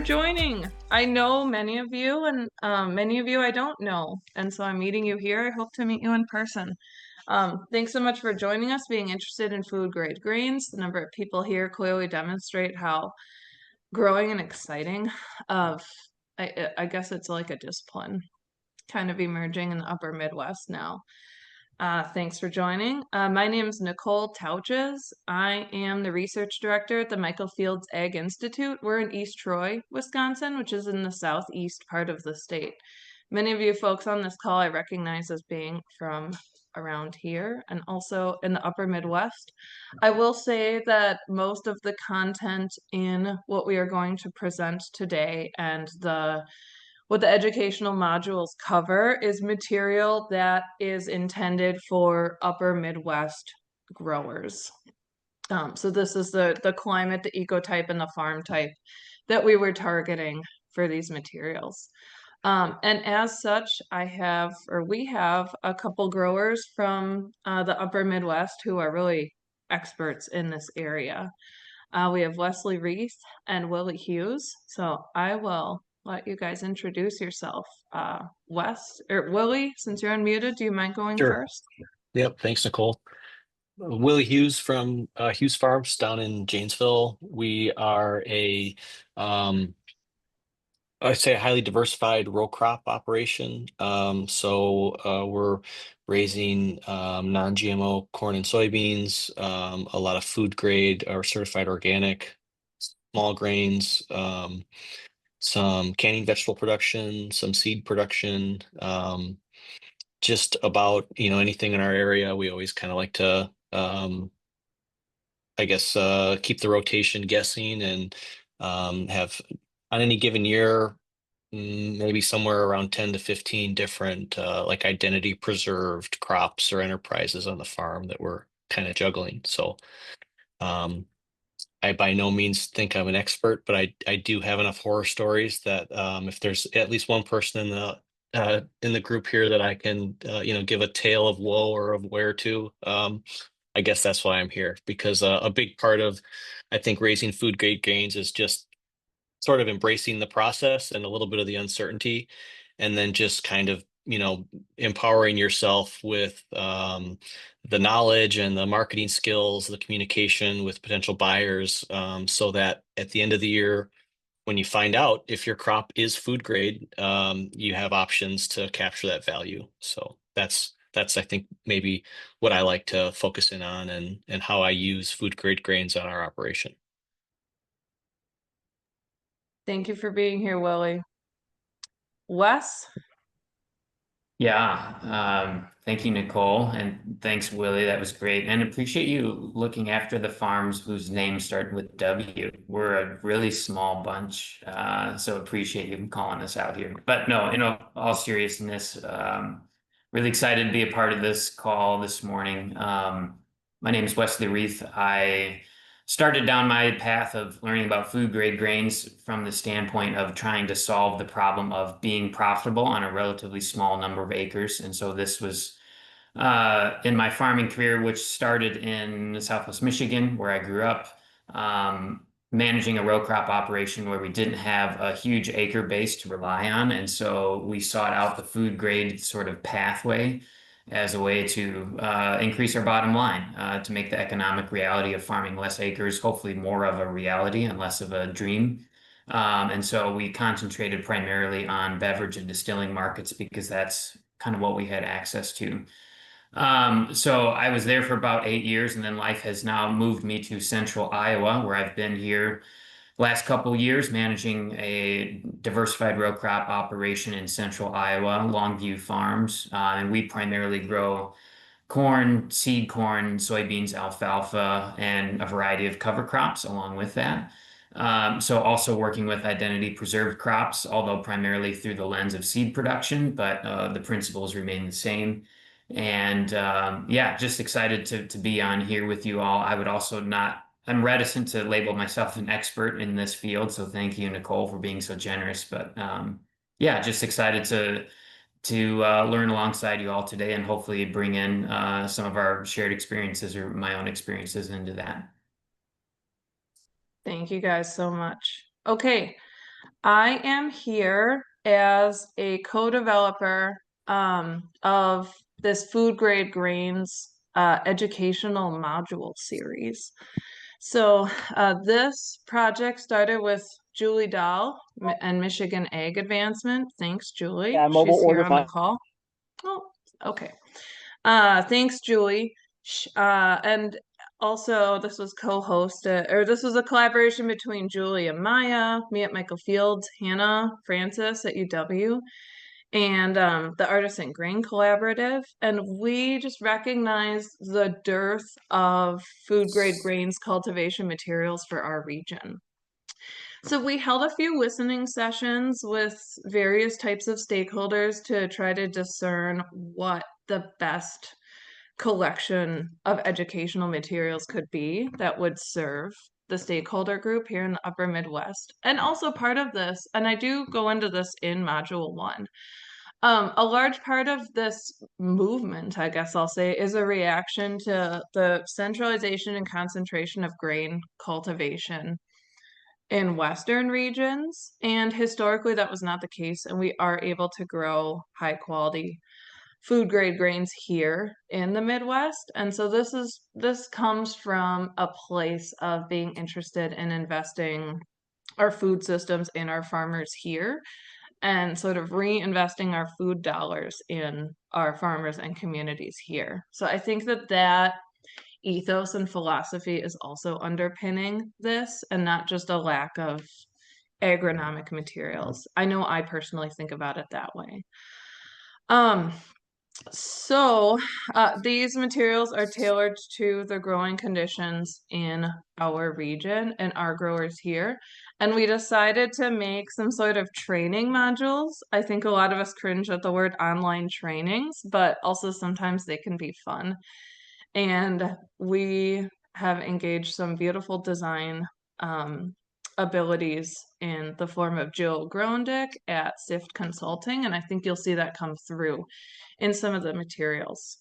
joining. I know many of you, and many of you I don't know. And so I'm meeting you here. I hope to meet you in person. Thanks so much for joining us, being interested in food grade grains. The number of people here clearly demonstrate how growing and exciting of, I guess it's like a discipline kind of emerging in the upper Midwest now. Thanks for joining. My name is Nicole Tautges. I am the research director at the Michael Fields Ag Institute. We're in East Troy, Wisconsin, which is in the southeast part of the state. Many of you folks on this call I recognize as being from around here and also in the upper Midwest. I will say that most of the content in what we are going to present today and what the educational modules cover is material that is intended for upper Midwest growers. So this is the climate, the ecotype, and the farm type that we were targeting for these materials. And as such, we have a couple growers from the upper Midwest who are really experts in this area. We have Wesley Reith and Willie Hughes. So I will let you guys introduce yourself. Willie, since you're unmuted, do you mind going Sure. first? Yep. Thanks, Nicole. Willie Hughes from Hughes Farms down in Janesville. We are I'd say a highly diversified row crop operation. We're raising non-GMO corn and soybeans, a lot of food grade or certified organic, small grains, some canning vegetable production, some seed production. Just about anything in our area. We always kind of like to keep the rotation guessing and have on any given year maybe somewhere around 10 to 15 different like identity preserved crops or enterprises on the farm that we're kind of juggling. So I by no means think I'm an expert, but I do have enough horror stories that if there's at least one person in the group here that I can give a tale of woe or of where to, I guess that's why I'm here, because a big part of I think raising food grade grains is just sort of embracing the process and a little bit of the uncertainty, and then just kind of empowering yourself with the knowledge and the marketing skills, the communication with potential buyers, so that at the end of the year, when you find out if your crop is food grade, you have options to capture that value. So that's I think maybe what I like to focus in on, and how I use food grade grains on our operation. Thank you for being here, Willie. Wes? Yeah, thank you, Nicole, and thanks, Willie. That was great, and appreciate you looking after the farms whose names start with W. We're a really small bunch, so appreciate you calling us out here. But no, in all seriousness, really excited to be a part of this call this morning. My name is Wesley Reith. I started down my path of learning about food grade grains from the standpoint of trying to solve the problem of being profitable on a relatively small number of acres. And so this was in my farming career, which started in Southwest Michigan, where I grew up, managing a row crop operation where we didn't have a huge acre base to rely on. And so we sought out the food grade sort of pathway as a way to increase our bottom line, to make the economic reality of farming less acres, hopefully more of a reality and less of a dream. And so we concentrated primarily on beverage and distilling markets because that's kind of what we had access to. So I was there for about 8 years, and then life has now moved me to central Iowa, where I've been here last couple of years managing a diversified row crop operation in central Iowa, Longview Farms. And we primarily grow corn, seed corn, soybeans, alfalfa, and a variety of cover crops along with that. So also working with identity preserved crops, although primarily through the lens of seed production, but the principles remain the same. And yeah, just excited to be on here with you all. I would also not I'm reticent to label myself an expert in this field, so thank you, Nicole, for being so generous. But yeah, just excited to learn alongside you all today, and hopefully bring in some of our shared experiences or my own experiences into that. Thank you guys so much. Okay, I am here as a co-developer of this food grade grains educational module series. So this project started with Julie Dahl and Michigan Ag Advancement. Thanks, Julie. Yeah, mobile She's here order on the fine. call. Oh, okay. Thanks, Julie. And also this was co-hosted, or this was a collaboration between Julie and Maya, me at Michael Fields, Hannah Francis at UW, and the Artisan Grain Collaborative. And we just recognized the dearth of food grade grains cultivation materials for our region. So we held a few listening sessions with various types of stakeholders to try to discern what the best collection of educational materials could be that would serve the stakeholder group here in the upper Midwest. And also part of this, and I do go into this in module 1, a large part of this movement, I guess I'll say, is a reaction to the centralization and concentration of grain cultivation in Western regions. And historically, that was not the case. And we are able to grow high quality food grade grains here in the Midwest. And so this comes from a place of being interested in investing our food systems in our farmers here and sort of reinvesting our food dollars in our farmers and communities here. So I think that ethos and philosophy is also underpinning this, and not just a lack of agronomic materials. I know I personally think about it that way. So these materials are tailored to the growing conditions in our region and our growers here. And we decided to make some sort of training modules. I think a lot of us cringe at the word online trainings, but also sometimes they can be fun. And we have engaged some beautiful design abilities in the form of Jill Grondick at SIFT Consulting. And I think you'll see that come through in some of the materials.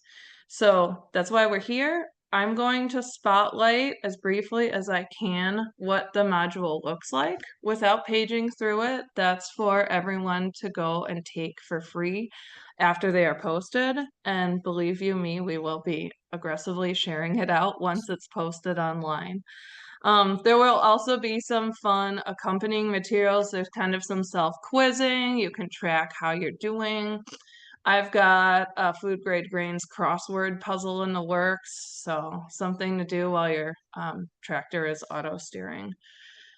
So that's why we're here. I'm going to spotlight as briefly as I can what the module looks like without paging through it. That's for everyone to go and take for free after they are posted. And believe you me, we will be aggressively sharing it out once it's posted online. There will also be some fun accompanying materials. There's kind of some self-quizzing. You can track how you're doing. I've got a food grade grains crossword puzzle in the works, so something to do while your tractor is auto steering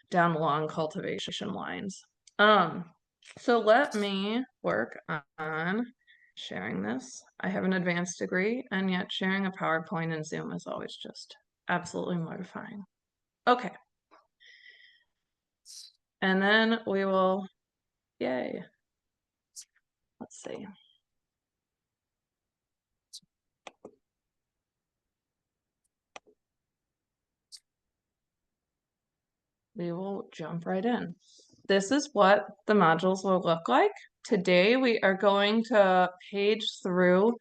down long cultivation lines. So let me work on sharing this. I have an advanced degree, and yet sharing a PowerPoint in Zoom is always just absolutely mortifying. Okay. And then we will, yay. Let's see. We will jump right in. This is what the modules will look like. Today we are going to page through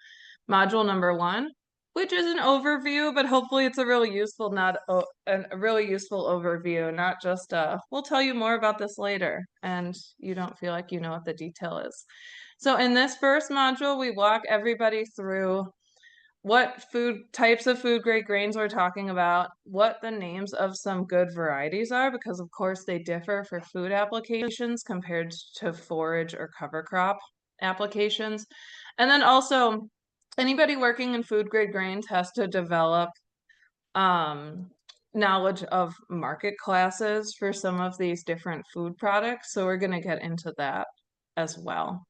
module number 1, which is an overview, but hopefully it's a really useful, a really useful overview, not just we'll tell you more about this later, and you don't feel like you know what the detail is. So in this first module, we walk everybody through what types of food grade grains we're talking about, what the names of some good varieties are, because of course they differ for food applications compared to forage or cover crop applications. And then also anybody working in food grade grains has to develop knowledge of market classes for some of these different food products. So we're going to get into that as well.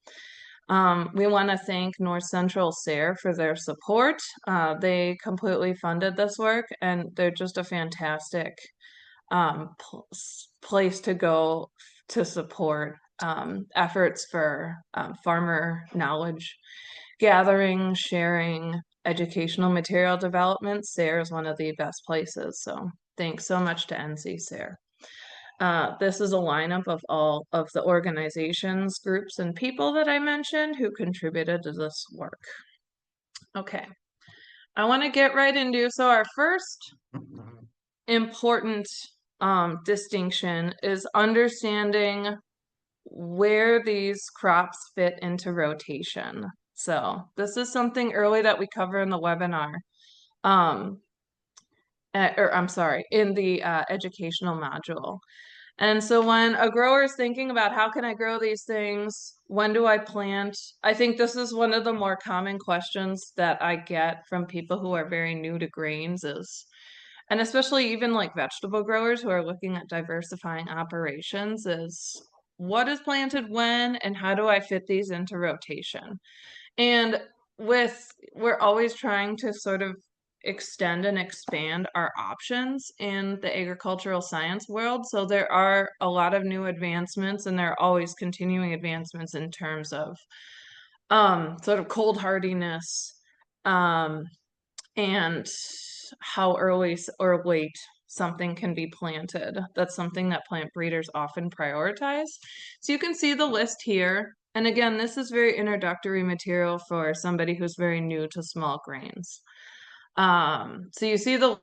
We want to thank North Central SARE for their support. They completely funded this work, and they're just a fantastic place to go to support efforts for farmer knowledge gathering, sharing, educational material development. SARE is one of the best places. So thanks so much to NC SARE. This is a lineup of all of the organizations, groups, and people that I mentioned who contributed to this work. Okay, I want to get right into, so our first important distinction is understanding where these crops fit into rotation. So this is something early that we cover in the webinar. Or I'm sorry, in the educational module. And so when a grower is thinking about how can I grow these things, when do I plant? I think this is one of the more common questions that I get from people who are very new to grains is, and especially even like vegetable growers who are looking at diversifying operations is what is planted when and how do I fit these into rotation? And we're always trying to sort of extend and expand our options in the agricultural science world. So there are a lot of new advancements and there are always continuing advancements in terms of sort of cold hardiness um, and how early or late something can be planted. That's something that plant breeders often prioritize. So you can see the list here. And again, this is very introductory material for somebody who's very new to small grains. So you see the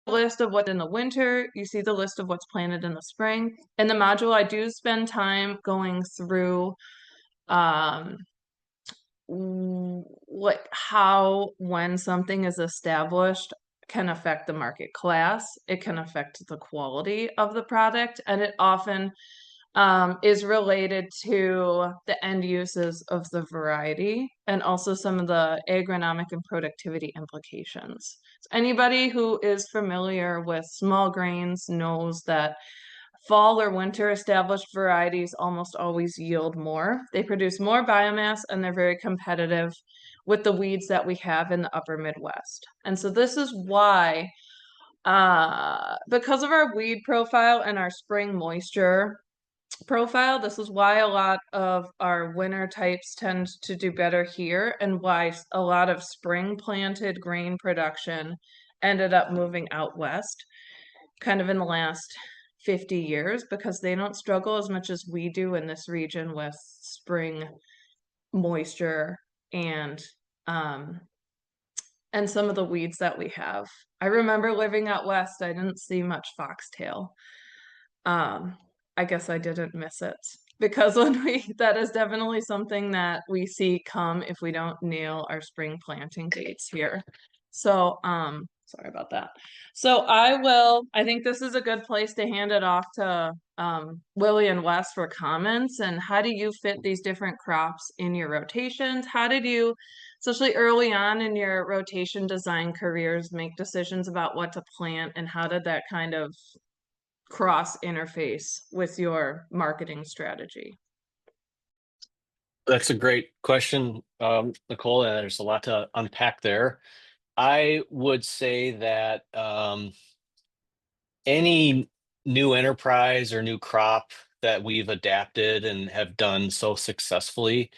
list of what's in the winter, you see the list of what's planted in the spring. In the module, I do spend time going through like how when something is established can affect the market class, it can affect the quality of the product, and it often is related to the end uses of the variety and also some of the agronomic and productivity implications. So anybody who is familiar with small grains knows that fall or winter established varieties almost always yield more. They produce more biomass and they're very competitive with the weeds that we have in the upper Midwest. And so this is why, because of our weed profile and our spring moisture profile, this is why a lot of our winter types tend to do better here and why a lot of spring planted grain production ended up moving out west kind of in the last 50 years because they don't struggle as much as we do in this region with spring moisture um and some of the weeds that we have. I remember living out west, I didn't see much foxtail. I guess I didn't miss it because that is definitely something that we see come if we don't nail our spring planting dates here. So, sorry about that. So I think this is a good place to hand it off to Willie and Wes for comments. And how do you fit these different crops in your rotations? How did you, especially early on in your rotation design careers, make decisions about what to plant and how did that kind of cross interface with your marketing strategy? That's a great question, Nicole, and there's a lot to unpack there. I would say that any new enterprise or new crop that we've adapted and have done so successfully,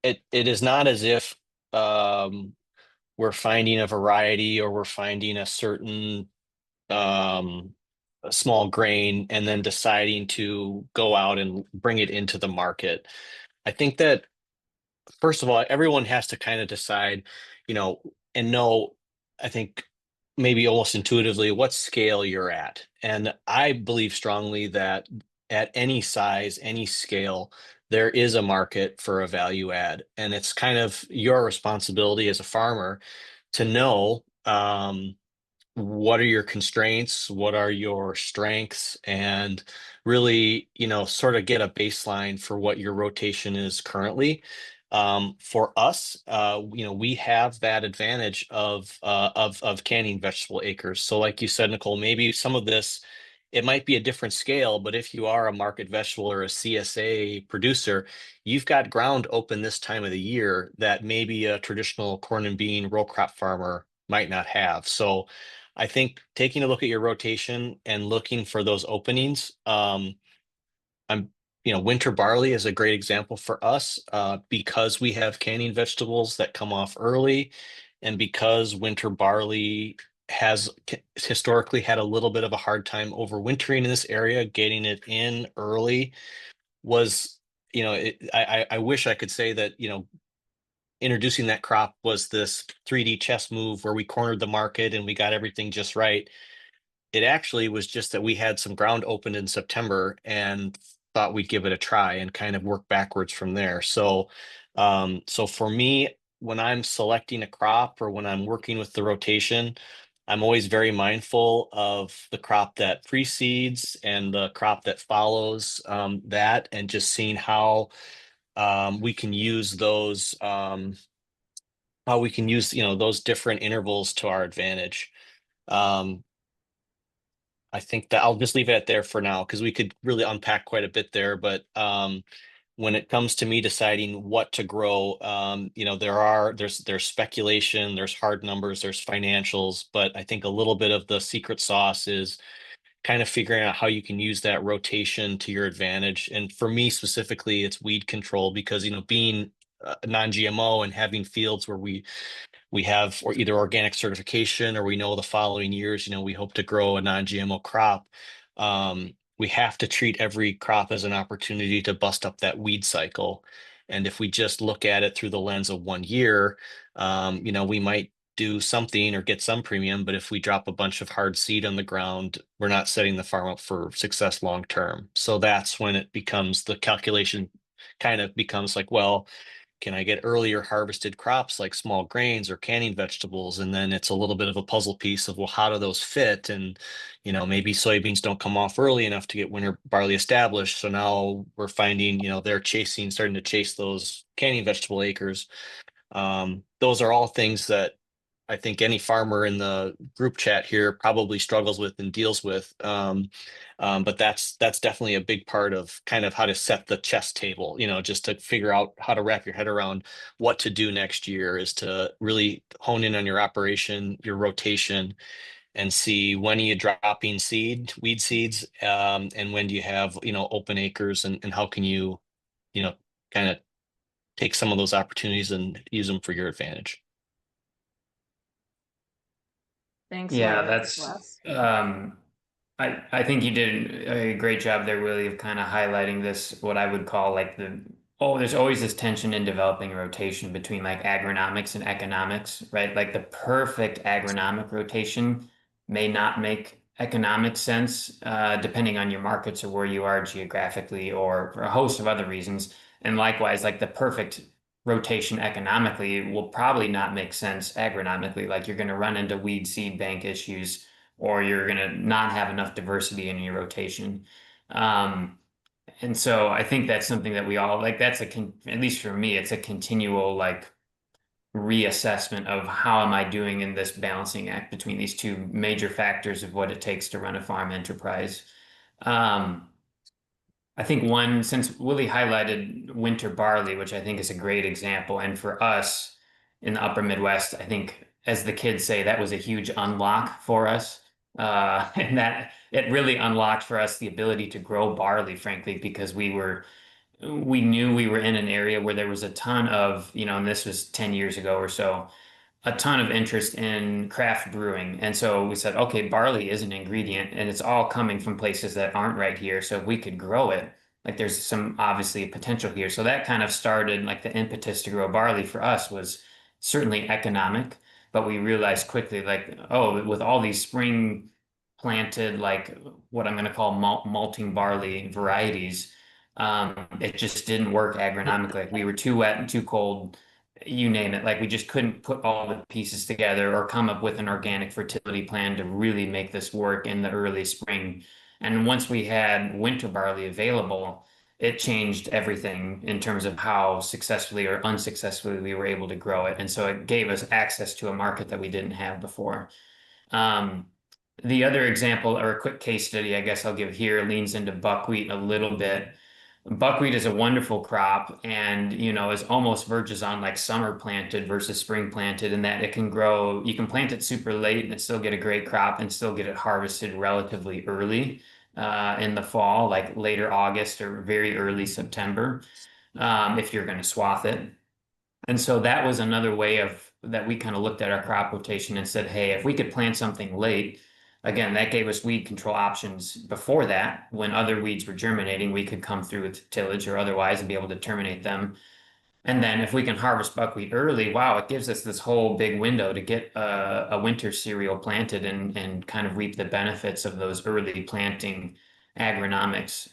it is not as if we're finding a variety or we're finding a certain a small grain and then deciding to go out and bring it into the market. I think that first of all, everyone has to kind of decide, and know, I think maybe almost intuitively what scale you're at. And I believe strongly that at any size, any scale, there is a market for a value add. And it's kind of your responsibility as a farmer to know what are your constraints, what are your strengths, and really, sort of get a baseline for what your rotation is currently. For us, we have that advantage of canning vegetable acres. So, like you said, Nicole, maybe some of this it might be a different scale, but if you are a market vegetable or a CSA producer, you've got ground open this time of the year that maybe a traditional corn and bean row crop farmer might not have. So, I think taking a look at your rotation and looking for those openings. I'm, winter barley is a great example for us because we have canning vegetables that come off early, and because winter barley has historically had a little bit of a hard time overwintering in this area, getting it in early was, I wish I could say that, introducing that crop was this 3D chess move where we cornered the market and we got everything just right. It actually was just that we had some ground opened in September, and thought we'd give it a try and kind of work backwards from there. So, so for me, when I'm selecting a crop or when I'm working with the rotation, I'm always very mindful of the crop that precedes and the crop that follows that, and just seeing how we can use those how we can use those different intervals to our advantage. Um, I think that I'll just leave it at there for now because we could really unpack quite a bit there. But when it comes to me deciding what to grow, there's speculation, there's hard numbers, there's financials, but I think a little bit of the secret sauce is kind of figuring out how you can use that rotation to your advantage. And for me specifically, it's weed control because being non-GMO and having fields where we have or either organic certification or we know the following years, we hope to grow a non-GMO crop. We have to treat every crop as an opportunity to bust up that weed cycle. And if we just look at it through the lens of 1 year, we might do something or get some premium, but if we drop a bunch of hard seed on the ground, we're not setting the farm up for success long term. So that's when it becomes the calculation kind of becomes like, well, can I get earlier harvested crops like small grains or canning vegetables? And then it's a little bit of a puzzle piece of, well, how do those fit? And, maybe soybeans don't come off early enough to get winter barley established. So now we're finding, they're starting to chase those canning vegetable acres. Those are all things that I think any farmer in the group chat here probably struggles with and deals with. But that's definitely a big part of kind of how to set the chess table, just to figure out how to wrap your head around what to do next year is to really hone in on your operation, your rotation, and see when are you dropping weed seeds, and when do you have, open acres, and how can you kind of take some of those opportunities and use them for your advantage. Thanks, Yeah, Wes. I think you did a great job there, Willie, of kind of highlighting this, what I would call like there's always this tension in developing a rotation between like agronomics and economics, right? Like the perfect agronomic rotation may not make economic sense, depending on your markets or where you are geographically or for a host of other reasons. And likewise, like the perfect rotation economically will probably not make sense agronomically. Like you're going to run into weed seed bank issues or you're going to not have enough diversity in your rotation. And so I think that's something that we all like. At least for me, it's a continual like reassessment of how am I doing in this balancing act between these two major factors of what it takes to run a farm enterprise. Um, I think since Willie highlighted winter barley, which I think is a great example, and for us in the upper Midwest, I think, as the kids say, that was a huge unlock for us. And that it really unlocked for us the ability to grow barley, frankly, because we knew we were in an area where there was a ton of, and this was 10 years ago or so, a ton of interest in craft brewing. And so we said, okay, barley is an ingredient and it's all coming from places that aren't right here. So if we could grow it, like there's some obviously potential here. So that kind of started like the impetus to grow barley for us was certainly economic, but we realized quickly like, oh, with all these spring planted, like what I'm going to call malting barley varieties, it just didn't work agronomically. Like we were too wet and too cold, you name it. Like we just couldn't put all the pieces together or come up with an organic fertility plan to really make this work in the early spring. And once we had winter barley available, it changed everything in terms of how successfully or unsuccessfully we were able to grow it. And so it gave us access to a market that we didn't have before. Um, the other example or a quick case study I guess I'll give here leans into buckwheat a little bit. Buckwheat is a wonderful crop and, is almost verges on like summer planted versus spring planted in that it can grow, you can plant it super late and still get a great crop and still get it harvested relatively early in the fall, like later August or very early September, if you're going to swath it. And so that was another way of that we kind of looked at our crop rotation and said, hey, if we could plant something late, again, that gave us weed control options before that. When other weeds were germinating, we could come through with tillage or otherwise and be able to terminate them. And then if we can harvest buckwheat early, wow, it gives us this whole big window to get a winter cereal planted and kind of reap the benefits of those early planting agronomics.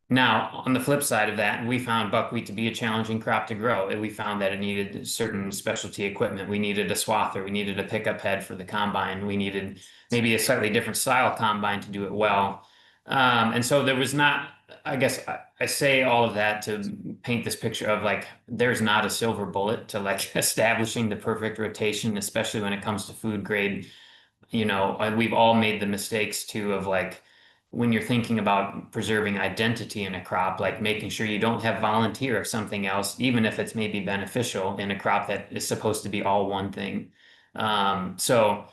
Now, on the flip side of that, we found buckwheat to be a challenging crop to grow. And we found that it needed certain specialty equipment. We needed a swather, we needed a pickup head for the combine, we needed maybe a slightly different style combine to do it well. And so there was not, I guess I say all of that to paint this picture of like, there's not a silver bullet to like establishing the perfect rotation, especially when it comes to food grade. We've all made the mistakes too of like when you're thinking about preserving identity in a crop, like making sure you don't have volunteer or something else, even if it's maybe beneficial in a crop that is supposed to be all one thing. So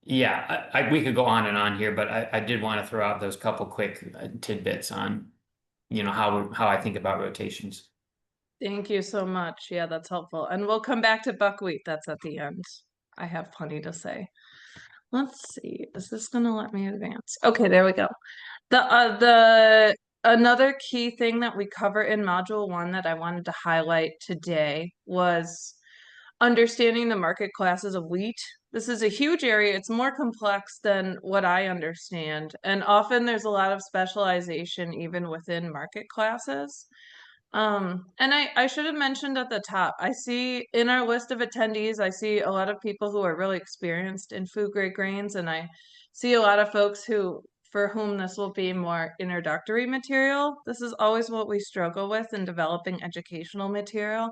yeah, we could go on and on here, but I did want to throw out those couple quick tidbits on, how I think about rotations. Thank you so much. Yeah, that's helpful. And we'll come back to buckwheat. That's at the end. I have plenty to say. Let's see. Is this gonna let me advance? Okay, there we go. The another key thing that we cover in module 1 that I wanted to highlight today was understanding the market classes of wheat. This is a huge area. It's more complex than what I understand, and often there's a lot of specialization even within market classes. And I should have mentioned at the top, I see in our list of attendees, I see a lot of people who are really experienced in food grade grains, and I see a lot of folks for whom this will be more introductory material. This is always what we struggle with in developing educational material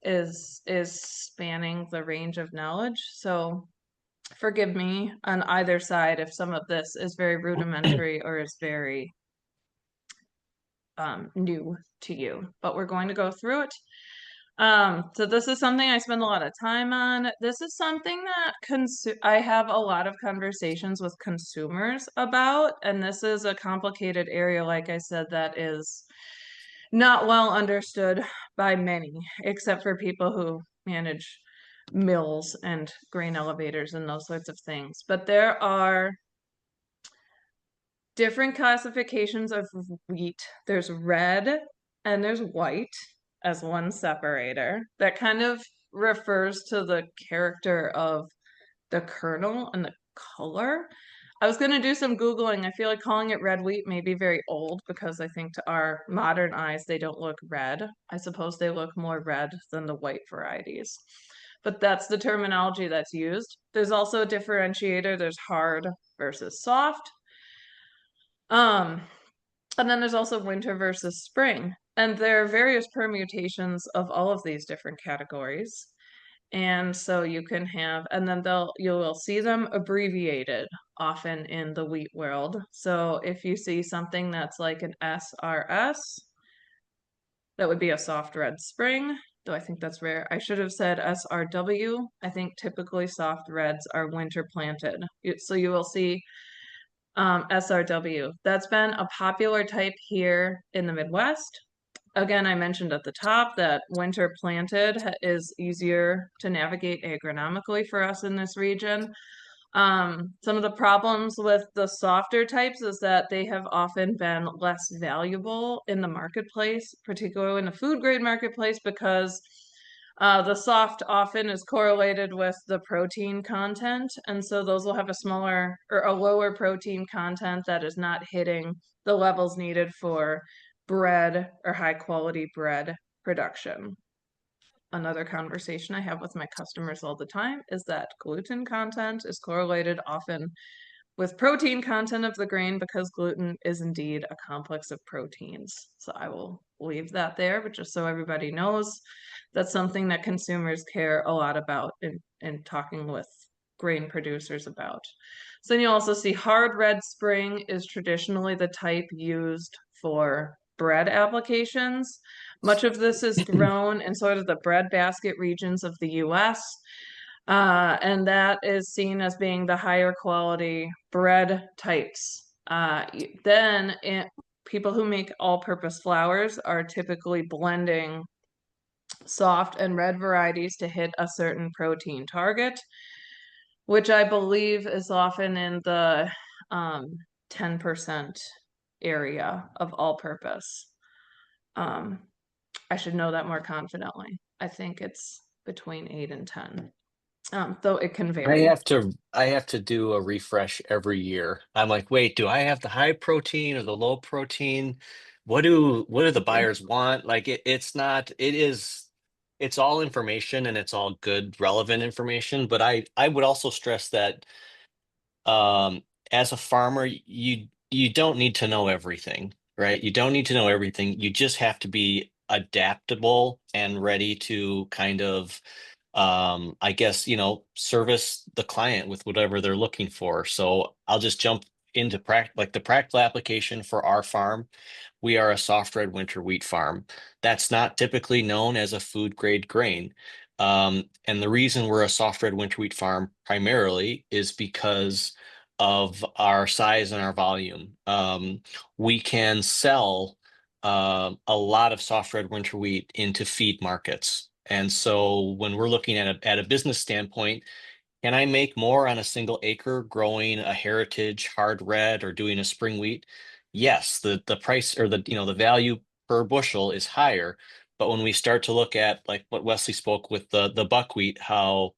is spanning the range of knowledge. So forgive me on either side if some of this is very rudimentary or is very new to you, but we're going to go through it. So this is something I spend a lot of time on. This is something that I have a lot of conversations with consumers about, and this is a complicated area, like I said, that is not well understood by many, except for people who manage mills and grain elevators and those sorts of things. But there are different classifications of wheat. There's red and there's white as one separator that kind of refers to the character of the kernel and the color. I was going to do some Googling. I feel like calling it red wheat may be very old because I think to our modern eyes, they don't look red. I suppose they look more red than the white varieties. But that's the terminology that's used. There's also a differentiator. There's hard versus soft. And then there's also winter versus spring. And there are various permutations of all of these different categories. And so you can have, and then you will see them abbreviated often in the wheat world. So if you see something that's like an SRS, that would be a soft red spring, though I think that's rare. I should have said SRW. I think typically soft reds are winter planted. So you will see SRW. That's been a popular type here in the Midwest. Again, I mentioned at the top that winter planted is easier to navigate agronomically for us in this region. Some of the problems with the softer types is that they have often been less valuable in the marketplace, particularly in the food grade marketplace, because the soft often is correlated with the protein content. And so those will have a smaller or a lower protein content that is not hitting the levels needed for bread or high quality bread production. Another conversation I have with my customers all the time is that gluten content is correlated often with protein content of the grain because gluten is indeed a complex of proteins. So I will leave that there, but just so everybody knows, that's something that consumers care a lot about in talking with grain producers about. So then you also see hard red spring is traditionally the type used for bread applications. Much of this is grown in sort of the breadbasket regions of the US. And that is seen as being the higher quality bread types. Then people who make all-purpose flours are typically blending soft and red varieties to hit a certain protein target, which I believe is often in the 10% area of all-purpose. I should know that more confidently. I think it's between 8 and 10. Though it can I vary. have to do a refresh every year. I'm like, wait, do I have the high protein or the low protein? what do the buyers want? Like it's all information and it's all good, relevant information. But I would also stress that um, as a farmer, you don't need to know everything, right? You don't need to know everything. You just have to be adaptable and ready to kind of I guess, service the client with whatever they're looking for. So I'll just jump into like the practical application for our farm. We are a soft red winter wheat farm. That's not typically known as a food grade grain. And the reason we're a soft red winter wheat farm primarily is because of our size and our volume. We can sell a lot of soft red winter wheat into feed markets. And so when we're looking at a business standpoint, can I make more on a single acre growing a heritage hard red or doing a spring wheat? Yes, the price or the value per bushel is higher. But when we start to look at like what Wesley spoke with the buckwheat, how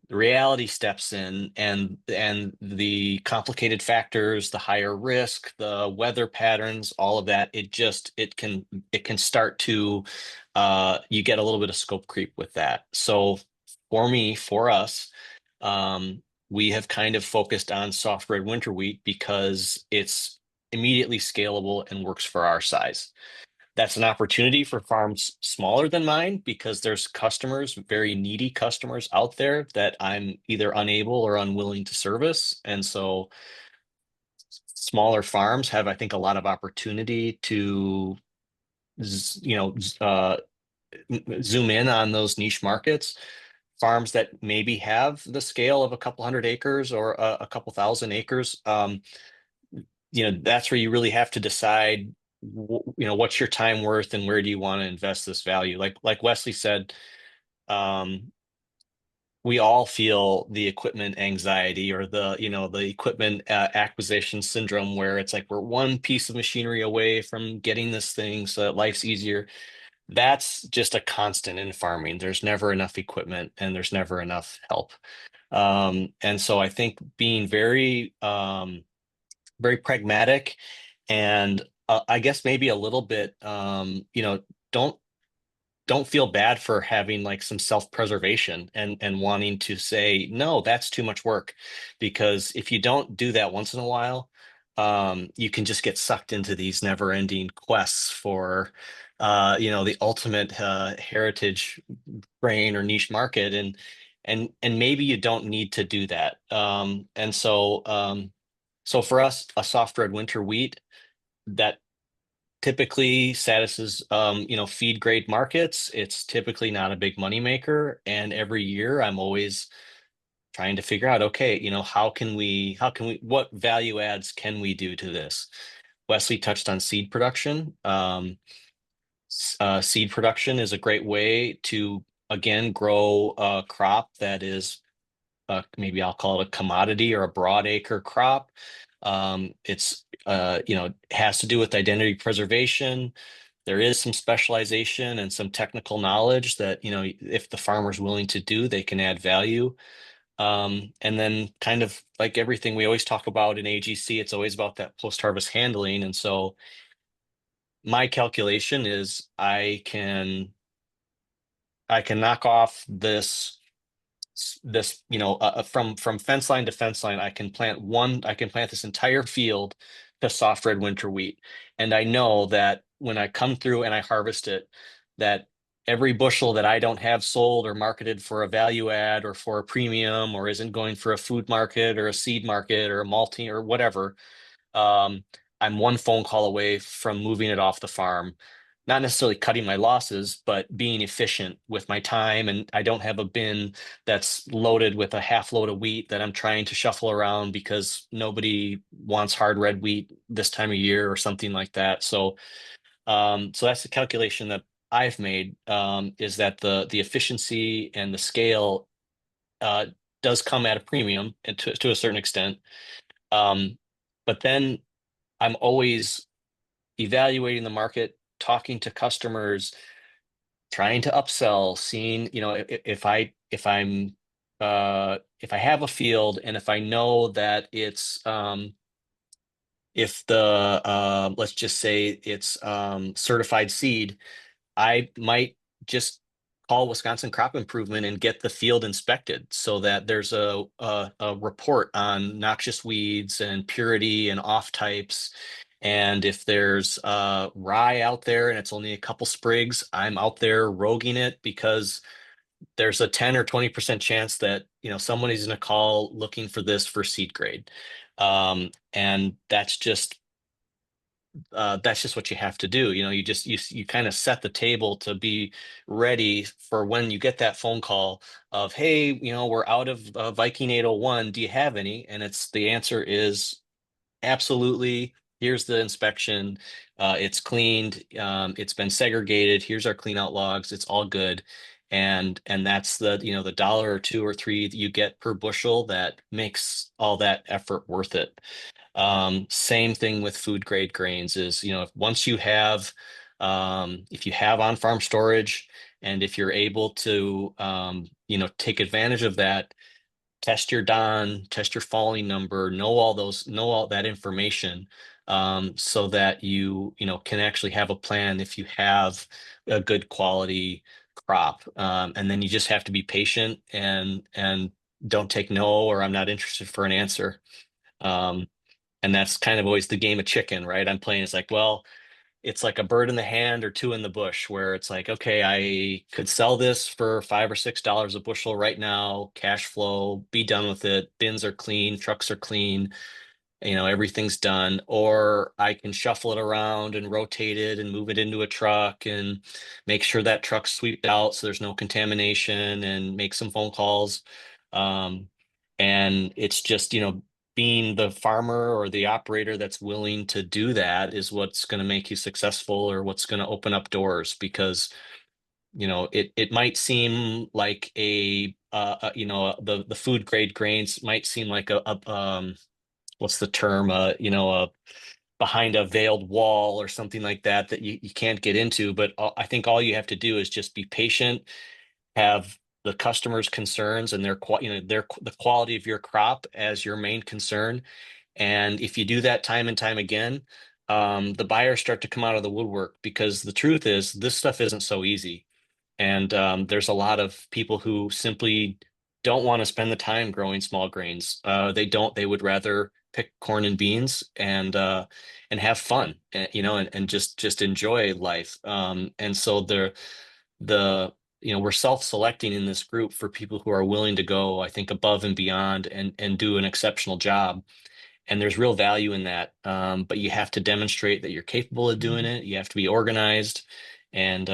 the reality steps in and the complicated factors, the higher risk, the weather patterns, all of that, it can start to you get a little bit of scope creep with that. So for us, um, we have kind of focused on soft red winter wheat because it's immediately scalable and works for our size. That's an opportunity for farms smaller than mine because there's customers, very needy customers out there that I'm either unable or unwilling to service. And so smaller farms have, I think, a lot of opportunity to, zoom in on those niche markets. Farms that maybe have the scale of a couple hundred acres or a couple thousand acres, that's where you really have to decide, what's your time worth and where do you want to invest this value? Like Wesley said, um, we all feel the equipment anxiety or the equipment acquisition syndrome where it's like we're one piece of machinery away from getting this thing so that life's easier. That's just a constant in farming. There's never enough equipment and there's never enough help. And so I think being very pragmatic and I guess maybe a little bit, don't don't feel bad for having like some self-preservation and wanting to say, no, that's too much work. Because if you don't do that once in a while, you can just get sucked into these never-ending quests for, the ultimate heritage grain or niche market. And maybe you don't need to do that. So for us, a soft red winter wheat that typically satisfies feed grade markets. It's typically not a big money maker, and every year I'm always trying to figure out, okay, how can we what value adds can we do to this? Wesley touched on seed production. Seed production is a great way to again grow a crop that is maybe I'll call it a commodity or a broad acre crop. It's has to do with identity preservation. There is some specialization and some technical knowledge that, if the farmer's willing to do, they can add value. And then kind of like everything we always talk about in AGC, it's always about that post-harvest handling. And so my calculation is I can knock off this from fence line to fence line. I can plant this entire field to soft red winter wheat, and I know that when I come through and I harvest it, that every bushel that I don't have sold or marketed for a value add or for a premium or isn't going for a food market or a seed market or a malting or whatever, um, I'm one phone call away from moving it off the farm. Not necessarily cutting my losses, but being efficient with my time. And I don't have a bin that's loaded with a half load of wheat that I'm trying to shuffle around because nobody wants hard red wheat this time of year or something like that. So that's the calculation that I've made, is that the efficiency and the scale uh, does come at a premium and to a certain extent. Um, but then I'm always evaluating the market, talking to customers, trying to upsell, seeing, if I have a field and if I know that if the let's just say it's certified seed, I might just call Wisconsin Crop Improvement and get the field inspected so that there's a report on noxious weeds and purity and off types. And if there's rye out there and it's only a couple sprigs, I'm out there roguing it because there's a 10 or 20% chance that, somebody's going to call looking for this for seed grade. And that's just what you have to do. You kind of set the table to be ready for when you get that phone call of, hey, we're out of Viking 801. Do you have any? And the answer is absolutely. Here's the inspection. It's cleaned. It's been segregated. Here's our clean out logs. It's all good. And that's the dollar or two or three that you get per bushel that makes all that effort worth it. Same thing with food grade grains is, if you have on-farm storage and if you're able to, take advantage of that, test your DON, test your falling number, know all that information, so that can actually have a plan if you have a good quality crop. And then you just have to be patient and don't take no or I'm not interested for an answer. Um, and that's kind of always the game of chicken, right? I'm playing, it's like, well, it's like a bird in the hand or two in the bush, where it's like, okay, I could sell this for $5 or $6 a bushel right now, cash flow, be done with it. Bins are clean, trucks are clean, everything's done. Or I can shuffle it around and rotate it and move it into a truck and make sure that truck's sweeped out so there's no contamination and make some phone calls. Um, and it's just, being the farmer or the operator that's willing to do that is what's going to make you successful or what's going to open up doors. Because it might seem like the food grade grains might seem like what's the term, behind a veiled wall or something like that you can't get into. But I think all you have to do is just be patient, have the customer's concerns and the quality of your crop as your main concern. And if you do that time and time again, the buyers start to come out of the woodwork, because the truth is this stuff isn't so easy. And there's a lot of people who simply don't want to spend the time growing small grains. They would rather pick corn and beans and have fun, and just enjoy life. And so we're self-selecting in this group for people who are willing to go, I think, above and beyond and do an exceptional job. And there's real value in that. But you have to demonstrate that you're capable of doing it. You have to be organized, and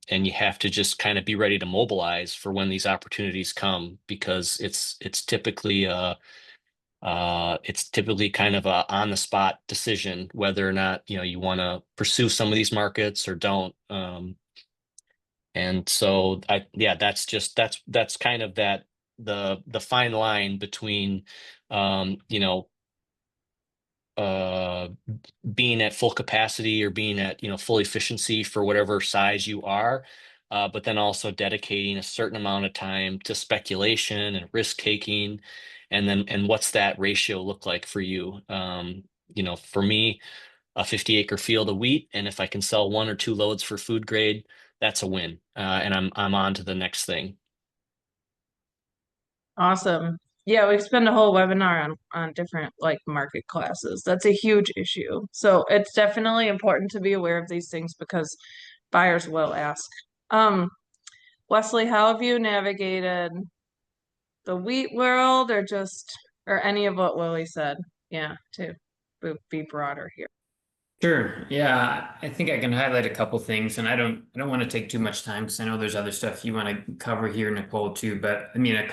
you have to just kind of be ready to mobilize for when these opportunities come, because it's typically kind of a on the spot decision whether or not you want to pursue some of these markets or don't. And so that's kind of the fine line between um, you know uh being at full capacity or being at full efficiency for whatever size you are, but then also dedicating a certain amount of time to speculation and risk taking. And what's that ratio look like for you? For me, a 50-acre field of wheat, and if I can sell 1 or 2 loads for food grade, that's a win. And I'm on to the next thing. Awesome. Yeah, we spend a whole webinar on different like market classes. That's a huge issue. So it's definitely important to be aware of these things because buyers will ask. Um, Wesley, how have you navigated the wheat world or any of what Willie said? Yeah, to be broader here. Sure. Yeah, I think I can highlight a couple things, and I don't want to take too much time because I know there's other stuff you want to cover here, Nicole, too. But I mean, I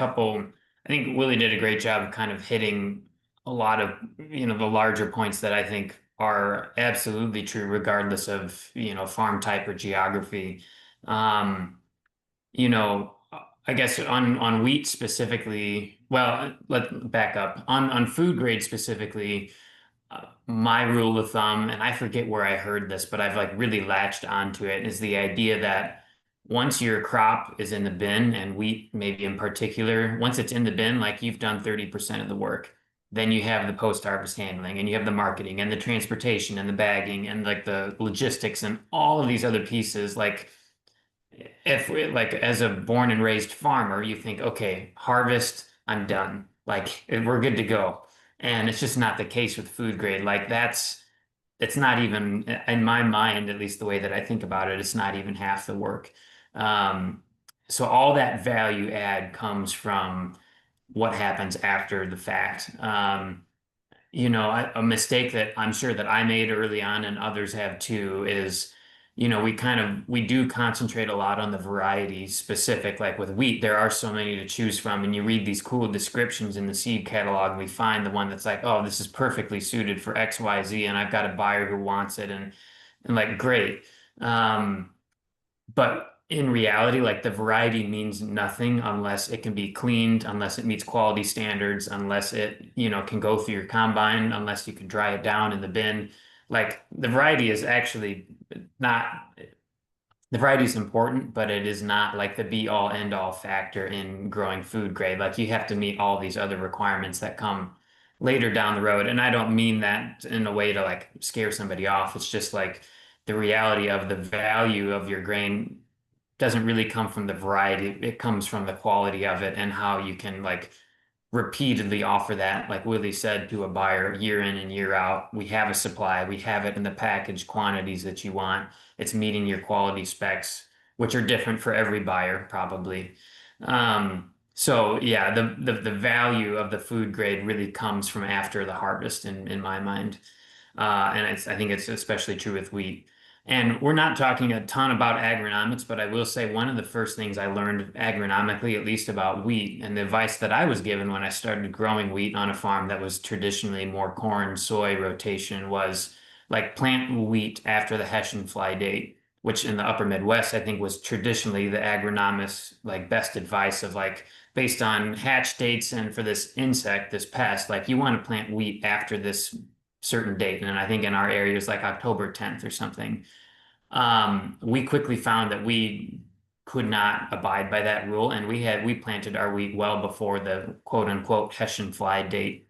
think Willie did a great job of kind of hitting a lot of, the larger points that I think are absolutely true, regardless of, farm type or geography. Um, you know, I guess on wheat specifically, well, let back up. On food grade specifically, my rule of thumb, and I forget where I heard this, but I've like really latched onto it, is the idea that once your crop is in the bin, and wheat maybe in particular, once it's in the bin, like you've done 30% of the work. then you have the post-harvest handling, and you have the marketing and the transportation and the bagging and like the logistics and all of these other pieces. Like if like as a born and raised farmer, you think, okay, harvest, I'm done. Like we're good to go. And it's just not the case with food grade. Like it's not even in my mind, at least the way that I think about it, it's not even half the work. Um, so all that value add comes from what happens after the fact. A mistake that I'm sure that I made early on and others have too is, we do concentrate a lot on the variety specific. Like with wheat, there are so many to choose from, and you read these cool descriptions in the seed catalog, and we find the one that's like, oh, this is perfectly suited for XYZ, and I've got a buyer who wants it, and like, great. Um, but in reality, like the variety means nothing unless it can be cleaned, unless it meets quality standards, unless it, can go through your combine, unless you can dry it down in the bin. Like the variety is actually not, the variety is important, but it is not like the be all end all factor in growing food grade. Like you have to meet all these other requirements that come later down the road. And I don't mean that in a way to like scare somebody off. It's just like the reality of the value of your grain doesn't really come from the variety. It comes from the quality of it and how you can like repeatedly offer that, like Willie said, to a buyer year in and year out. We have a supply, we have it in the package quantities that you want. It's meeting your quality specs, which are different for every buyer, probably. So yeah, the value of the food grade really comes from after the harvest in my mind. I think it's especially true with wheat. And we're not talking a ton about agronomics, but I will say one of the first things I learned agronomically, at least about wheat, and the advice that I was given when I started growing wheat on a farm that was traditionally more corn, soy rotation was like plant wheat after the Hessian fly date, which in the upper Midwest, I think was traditionally the agronomist like best advice of like based on hatch dates and for this insect, this pest, like you want to plant wheat after this certain date. And I think in our area it's like October 10th or something. We quickly found that we could not abide by that rule, and we planted our wheat well before the quote unquote Hessian fly date.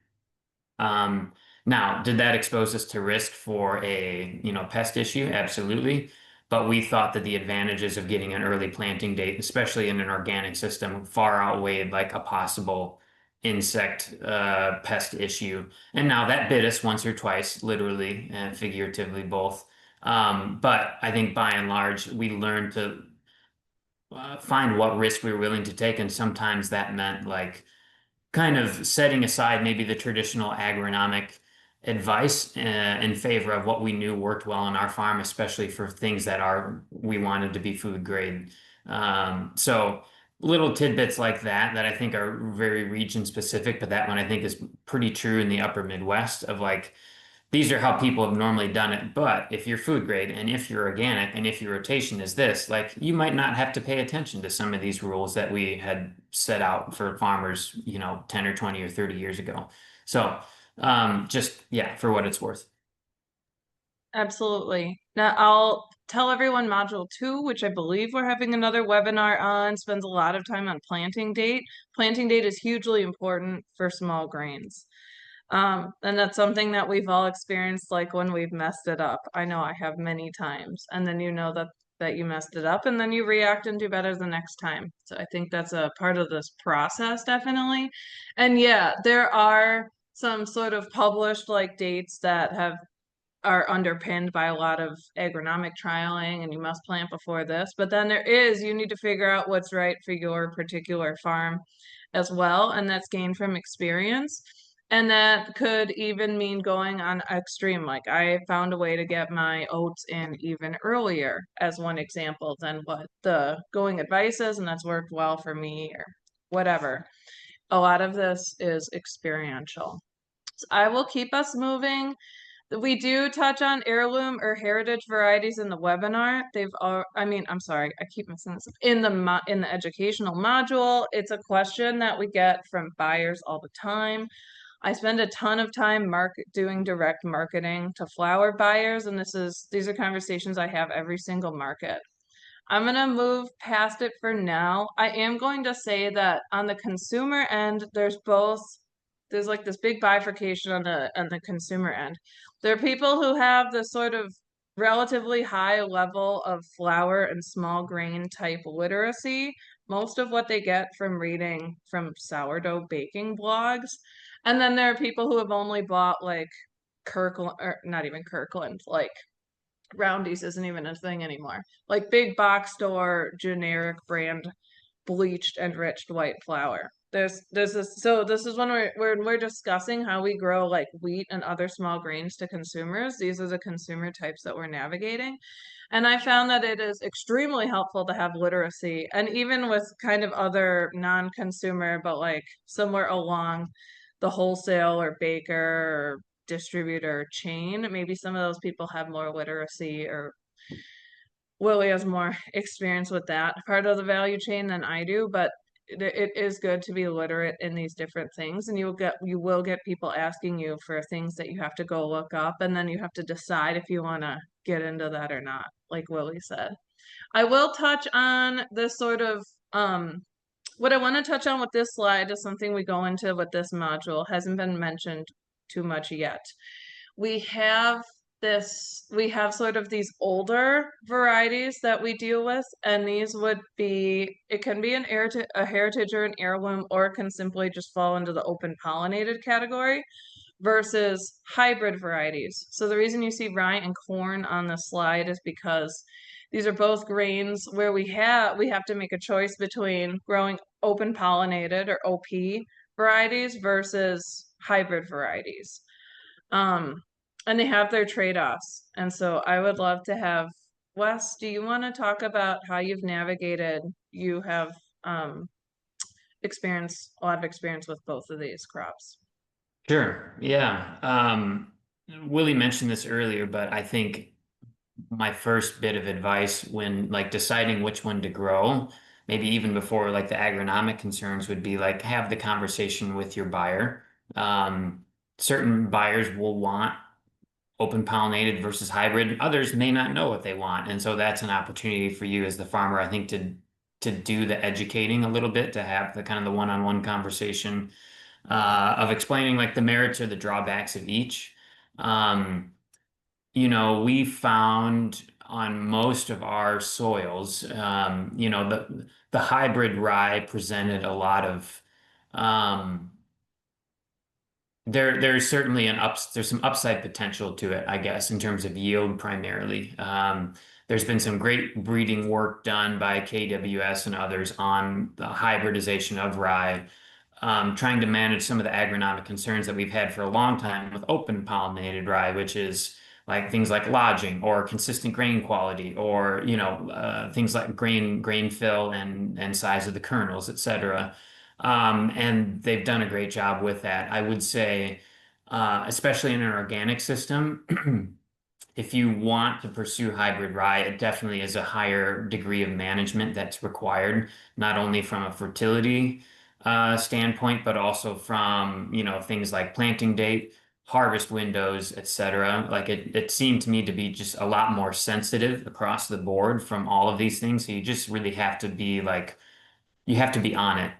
Now, did that expose us to risk for a, pest issue? Absolutely. But we thought that the advantages of getting an early planting date, especially in an organic system, far outweighed like a possible insect pest issue. And now that bit us once or twice, literally and figuratively both. But I think by and large, we learned to find what risk we were willing to take. And sometimes that meant like kind of setting aside maybe the traditional agronomic advice in favor of what we knew worked well on our farm, especially for things that we wanted to be food grade. So little tidbits like that I think are very region specific, but that one I think is pretty true in the upper Midwest of like these are how people have normally done it. But if you're food grade and if you're organic and if your rotation is this, like you might not have to pay attention to some of these rules that we had set out for farmers, 10 or 20 or 30 years ago. So just yeah, for what it's worth. Absolutely. Now I'll tell everyone module 2, which I believe we're having another webinar on, spends a lot of time on planting date. Planting date is hugely important for small grains. And that's something that we've all experienced, like when we've messed it up. I know I have many times, and then you know that you messed it up, and then you react and do better the next time. So I think that's a part of this process, definitely. And yeah, there are some sort of published like dates that are underpinned by a lot of agronomic trialing, and you must plant before this. But then you need to figure out what's right for your particular farm as well, and that's gained from experience. And that could even mean going on extreme. Like I found a way to get my oats in even earlier as one example than what the going advice is, and that's worked well for me or whatever. A lot of this is experiential. So I will keep us moving. We do touch on heirloom or heritage varieties in the webinar. I'm sorry, I keep missing this. In the educational module, it's a question that we get from buyers all the time. I spend a ton of time doing direct marketing to flower buyers, and these are conversations I have every single market. I'm gonna move past it for now. I am going to say that on the consumer end, there's both there's like this big bifurcation on the consumer end. There are people who have this sort of relatively high level of flour and small grain type literacy, most of what they get from reading from sourdough baking blogs. And then there are people who have only bought like Kirkland, or not even Kirkland, like Roundy's isn't even a thing anymore. Like big box store, generic brand, bleached, enriched white flour. There's this, so this is when we're discussing how we grow like wheat and other small grains to consumers. These are the consumer types that we're navigating. And I found that it is extremely helpful to have literacy, and even with kind of other non-consumer, but like somewhere along the wholesale or baker or distributor chain, maybe some of those people have more literacy, or Willie has more experience with that part of the value chain than I do, but it is good to be literate in these different things, and you will get people asking you for things that you have to go look up, and then you have to decide if you want to get into that or not, like Willie said. I will touch on this sort of what I want to touch on with this slide is something we go into with this module, hasn't been mentioned too much yet. We have sort of these older varieties that we deal with, and these would be, it can be a heritage or an heirloom, or it can simply just fall into the open pollinated category, versus hybrid varieties. So the reason you see rye and corn on the slide is because these are both grains where we have to make a choice between growing open pollinated or OP varieties versus hybrid varieties. And they have their trade-offs. And so I would love to have Wes, do you want to talk about how you've navigated? You have a lot of experience with both of these crops. Sure. Yeah. Willie mentioned this earlier, but I think my first bit of advice when like deciding which one to grow, maybe even before like the agronomic concerns, would be like have the conversation with your buyer. Certain buyers will want open pollinated versus hybrid. Others may not know what they want. And so that's an opportunity for you as the farmer, I think, to do the educating a little bit, to have the kind of the one-on-one conversation of explaining like the merits or the drawbacks of each. We found on most of our soils, the hybrid rye presented a lot of there's certainly there's some upside potential to it, I guess, in terms of yield primarily. There's been some great breeding work done by KWS and others on the hybridization of rye, trying to manage some of the agronomic concerns that we've had for a long time with open pollinated rye, which is like things like lodging or consistent grain quality, or things like grain fill and size of the kernels, et cetera. And they've done a great job with that. I would say, especially in an organic system, if you want to pursue hybrid rye, it definitely is a higher degree of management that's required, not only from a fertility standpoint, but also from, things like planting date, harvest windows, et cetera. Like it seemed to me to be just a lot more sensitive across the board from all of these things. So you just really have to be like, you have to be on it,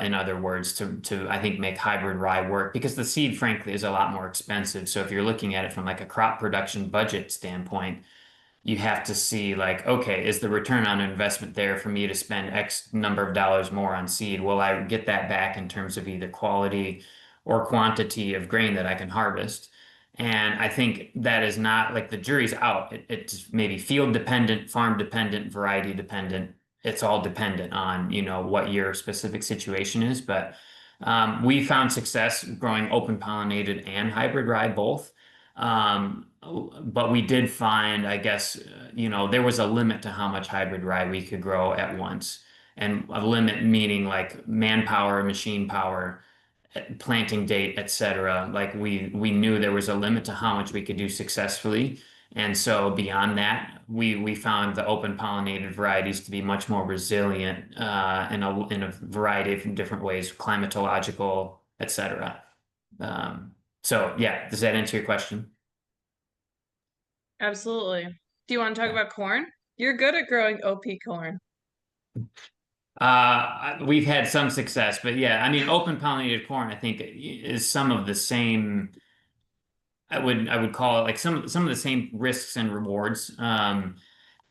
in other words, to I think make hybrid rye work, because the seed, frankly, is a lot more expensive. So if you're looking at it from like a crop production budget standpoint, you have to see like, okay, is the return on investment there for me to spend X number of dollars more on seed? Will I get that back in terms of either quality or quantity of grain that I can harvest? And I think that is not like the jury's out. It's maybe field dependent, farm dependent, variety dependent. It's all dependent on, what your specific situation is. But we found success growing open pollinated and hybrid rye both. But we did find, I guess, there was a limit to how much hybrid rye we could grow at once. And a limit meaning like manpower, machine power, planting date, et cetera. Like we knew there was a limit to how much we could do successfully. And so beyond that, we found the open pollinated varieties to be much more resilient in a variety of different ways, climatological, et cetera. So yeah, does that answer your question? Absolutely. Do you want to talk about corn? You're good at growing OP corn. We've had some success, but yeah, I mean, open pollinated corn, I think is some of the same. I would call it like some of the same risks and rewards.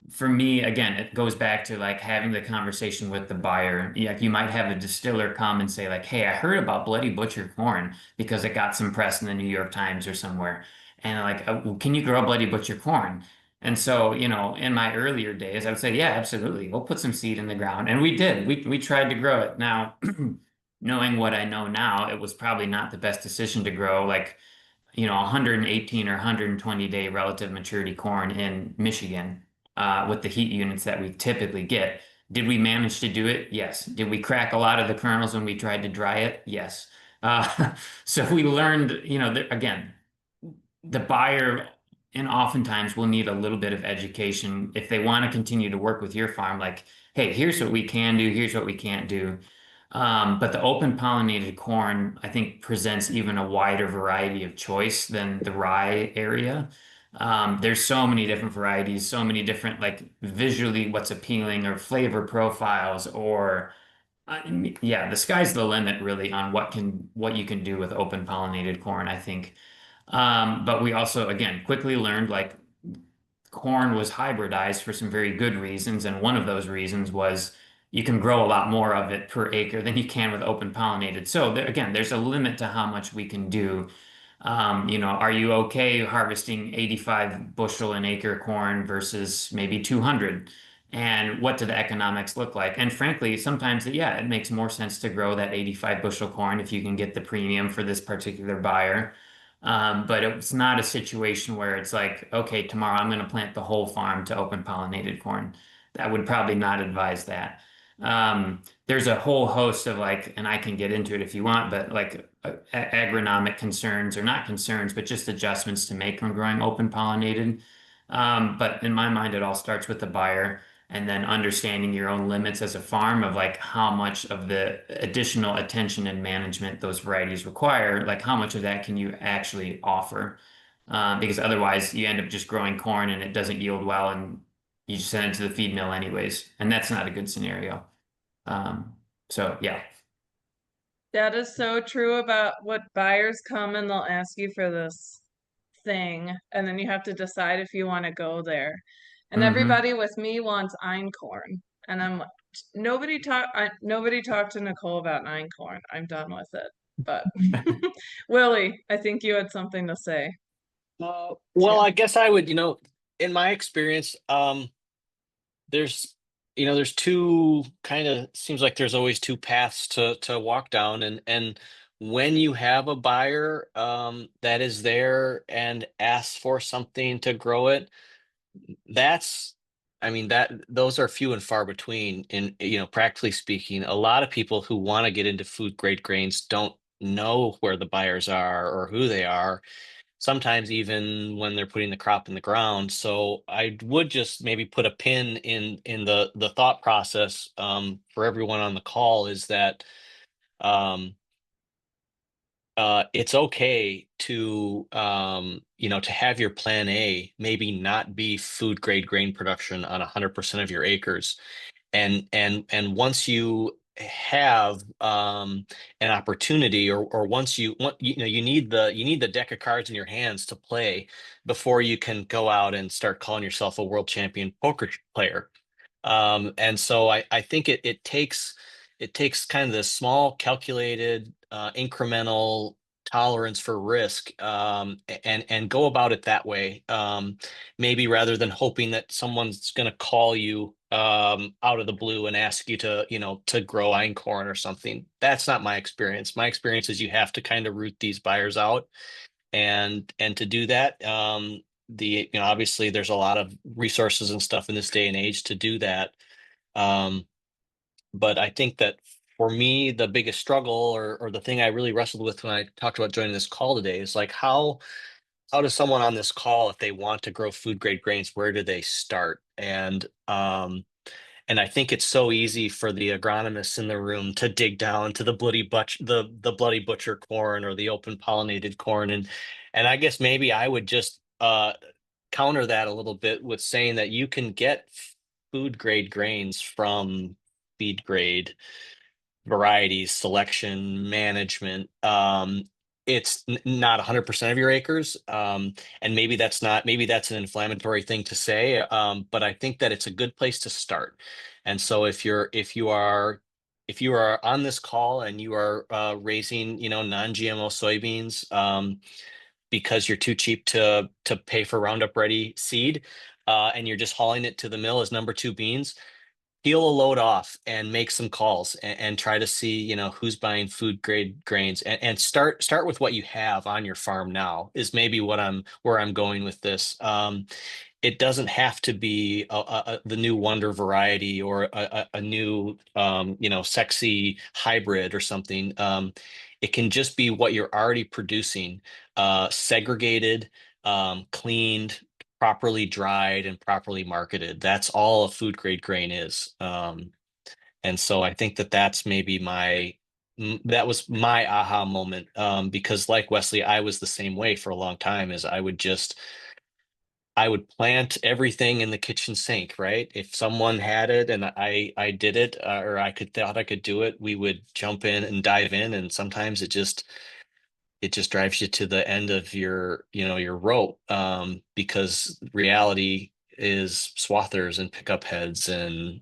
For me, again, it goes back to like having the conversation with the buyer. Yeah, you might have a distiller come and say like, "Hey, I heard about Bloody Butcher corn because it got some press in the New York Times or somewhere." And like, well, can you grow Bloody Butcher corn? And so, in my earlier days, I would say, "Yeah, absolutely. We'll put some seed in the ground." And we did. We tried to grow it. Now, knowing what I know now, it was probably not the best decision to grow like 118 or 120-day relative maturity corn in Michigan with the heat units that we typically get. Did we manage to do it? Yes. Did we crack a lot of the kernels when we tried to dry it? Yes. So we learned, again, the buyer and oftentimes will need a little bit of education if they want to continue to work with your farm. Like, hey, here's what we can do, here's what we can't do. But the open pollinated corn, I think, presents even a wider variety of choice than the rye area. There's so many different varieties, so many different, like visually what's appealing or flavor profiles, or yeah, the sky's the limit really on what you can do with open pollinated corn, I think. But we also, again, quickly learned like corn was hybridized for some very good reasons. And one of those reasons was you can grow a lot more of it per acre than you can with open pollinated. So there, again, there's a limit to how much we can do. Are you okay harvesting 85 bushel an acre corn versus maybe 200? And what do the economics look like? And frankly, sometimes, yeah, it makes more sense to grow that 85 bushel corn if you can get the premium for this particular buyer. But it's not a situation where it's like, okay, tomorrow I'm going to plant the whole farm to open pollinated corn. That would probably not advise that. There's a whole host of like, and I can get into it if you want, but like agronomic concerns or not concerns, but just adjustments to make when growing open pollinated. But in my mind, it all starts with the buyer and then understanding your own limits as a farm of like how much of the additional attention and management those varieties require, like how much of that can you actually offer? Because otherwise you end up just growing corn and it doesn't yield well and you just send it to the feed mill anyways. And that's not a good scenario. Um, so yeah. That is so true about what buyers come and they'll ask you for this thing, and then you have to decide if you want to go there. And Hmm. everybody with me wants einkorn, and I'm like, nobody talked to Nicole about einkorn. I'm done with it. But Willie, I think you had something to say Well, too. I guess I would, in my experience, there's there's two kind of seems like there's always two paths to walk down, and when you have a buyer that is there and asks for something to grow it, that's I mean that those are few and far between. In practically speaking, a lot of people who want to get into food grade grains don't know where the buyers are or who they are, sometimes even when they're putting the crop in the ground. So I would just maybe put a pin in the thought process for everyone on the call, is that um, it's okay to to have your plan A maybe not be food grade grain production on 100% of your acres, and once you have an opportunity, or once you need the deck of cards in your hands to play before you can go out and start calling yourself a world champion poker player. And so I think it takes kind of this small, calculated, incremental tolerance for risk, and go about it that way. Maybe rather than hoping that someone's going to call you out of the blue and ask you to grow einkorn or something. That's not my experience. My experience is you have to kind of root these buyers out, and to do that, obviously there's a lot of resources and stuff in this day and age to do that. um, but I think that for me, the biggest struggle, or the thing I really wrestled with when I talked about joining this call today, is like how does someone on this call, if they want to grow food grade grains, where do they start? And I think it's so easy for the agronomists in the room to dig down to the bloody butcher corn or the open pollinated corn, and I guess maybe I would just counter that a little bit with saying that you can get food grade grains from feed grade, varieties, selection, management. It's not 100% of your acres. And maybe that's an inflammatory thing to say. But I think that it's a good place to start. And so if you are on this call and you are raising, non-GMO soybeans, because you're too cheap to pay for Roundup Ready seed, and you're just hauling it to the mill as number two beans, peel a load off and make some calls and try to see, who's buying food grade grains, and start with what you have on your farm now is maybe where I'm going with this. It doesn't have to be the new wonder variety or a new, sexy hybrid or something. It can just be what you're already producing, segregated, cleaned, properly dried, and properly marketed. That's all a food grade grain is. And so I think that's maybe that was my aha moment, because like Wesley, I was the same way for a long time. Is I would plant everything in the kitchen sink, right? If someone had it and I did it, or thought I could do it, we would jump in and dive in, and sometimes it just drives you to the end of your rope, because reality is swathers and pickup heads and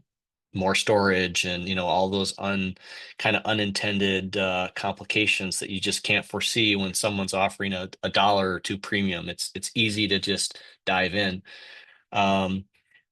more storage and all those kind of unintended complications that you just can't foresee when someone's offering a dollar or two premium. It's easy to just dive in. um,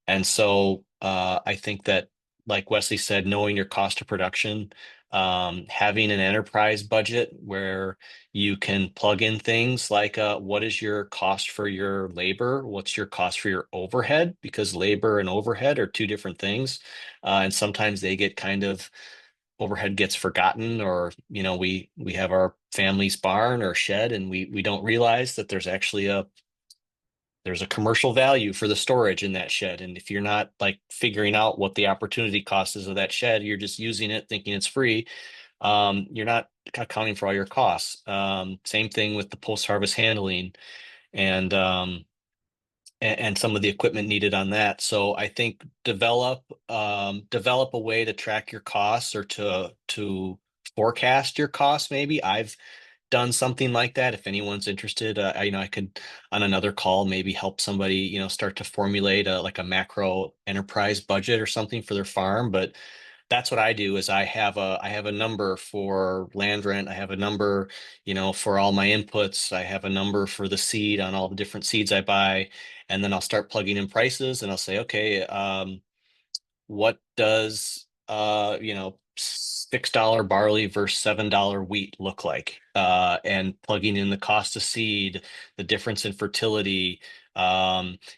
and so I think that, like Wesley said, knowing your cost of production, having an enterprise budget where you can plug in things like, what is your cost for your labor? What's your cost for your overhead? Because labor and overhead are two different things. And sometimes they get overhead gets forgotten, or, we have our family's barn or shed and we don't realize that there's a commercial value for the storage in that shed. And if you're not like figuring out what the opportunity cost is of that shed, you're just using it thinking it's free. You're not accounting for all your costs. Same thing with the post-harvest handling and, and some of the equipment needed on that. So I think develop a way to track your costs, or to forecast your costs. Maybe I've done something like that. If anyone's interested, I could on another call maybe help somebody, start to formulate like a macro enterprise budget or something for their farm. But that's what I do. Is I have a number for land rent. I have a number, for all my inputs. I have a number for the seed on all the different seeds I buy, and then I'll start plugging in prices, and I'll say, okay, what does $6 barley versus $7 wheat look like, and plugging in the cost of seed, the difference in fertility,